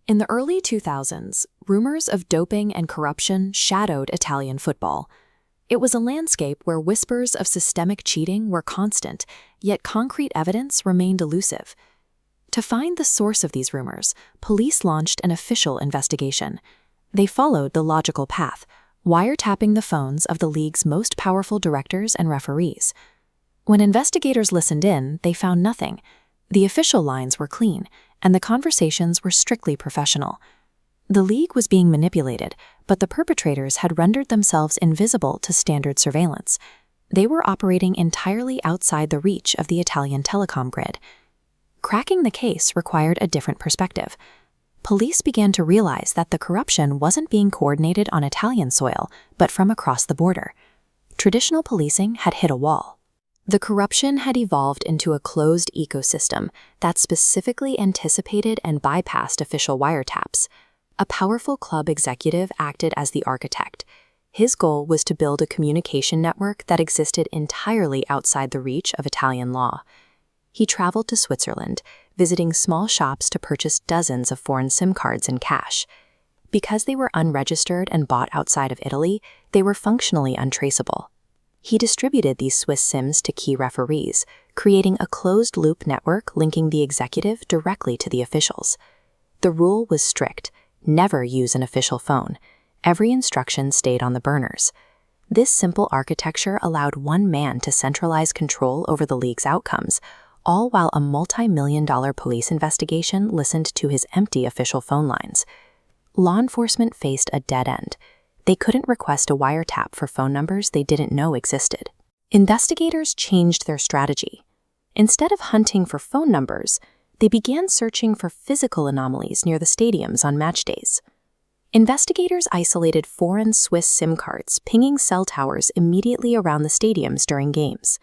In the early 2000s, rumors of doping and corruption shadowed Italian football. It was a landscape where whispers of systemic cheating were constant, yet concrete evidence remained elusive. To find the source of these rumors, police launched an official investigation. They followed the logical path, wiretapping the phones of the league's most powerful directors and referees. When investigators listened in, they found nothing. The official lines were clean, and the conversations were strictly professional. The league was being manipulated, but the perpetrators had rendered themselves invisible to standard surveillance. They were operating entirely outside the reach of the Italian telecom grid. Cracking the case required a different perspective. Police began to realize that the corruption wasn't being coordinated on Italian soil, but from across the border. Traditional policing had hit a wall. The corruption had evolved into a closed ecosystem that specifically anticipated and bypassed official wiretaps. A powerful club executive acted as the architect. His goal was to build a communication network that existed entirely outside the reach of Italian law. He traveled to Switzerland, visiting small shops to purchase dozens of foreign SIM cards in cash. Because they were unregistered and bought outside of Italy, they were functionally untraceable. He distributed these Swiss SIMs to key referees, creating a closed-loop network linking the executive directly to the officials. The rule was strict: never use an official phone. Every instruction stayed on the burners. This simple architecture allowed one man to centralize control over the league's outcomes, all while a multi-million-dollar police investigation listened to his empty official phone lines. Law enforcement faced a dead end. They couldn't request a wiretap for phone numbers they didn't know existed. Investigators changed their strategy. Instead of hunting for phone numbers, they began searching for physical anomalies near the stadiums on match days. Investigators isolated foreign Swiss SIM cards pinging cell towers immediately around the stadiums during games.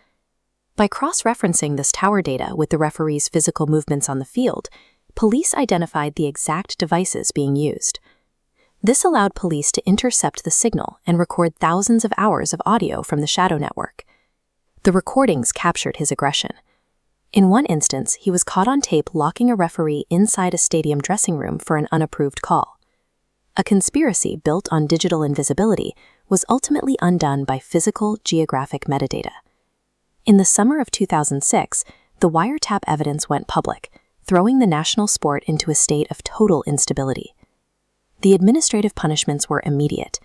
By cross-referencing this tower data with the referee's physical movements on the field, police identified the exact devices being used. This allowed police to intercept the signal and record thousands of hours of audio from the shadow network. The recordings captured his aggression. In one instance, he was caught on tape locking a referee inside a stadium dressing room for an unapproved call. A conspiracy built on digital invisibility was ultimately undone by physical geographic metadata. In the summer of 2006, the wiretap evidence went public, throwing the national sport into a state of total instability. The administrative punishments were immediate.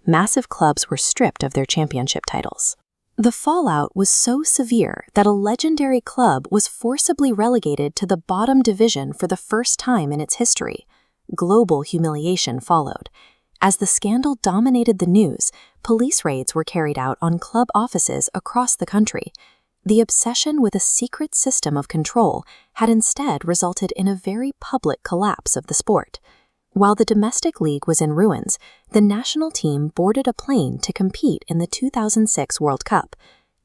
Massive clubs were stripped of their championship titles. The fallout was so severe that a legendary club was forcibly relegated to the bottom division for the first time in its history. Global humiliation followed. As the scandal dominated the news, police raids were carried out on club offices across the country. The obsession with a secret system of control had instead resulted in a very public collapse of the sport. While the domestic league was in ruins, the national team boarded a plane to compete in the 2006 World Cup.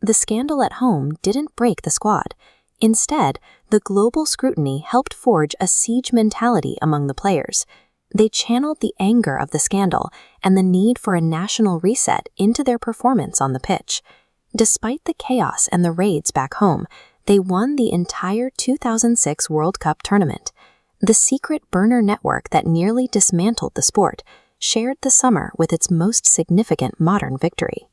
The scandal at home didn't break the squad. Instead, the global scrutiny helped forge a siege mentality among the players. They channeled the anger of the scandal and the need for a national reset into their performance on the pitch. Despite the chaos and the raids back home, they won the entire 2006 World Cup tournament. The secret burner network that nearly dismantled the sport shared the summer with its most significant modern victory.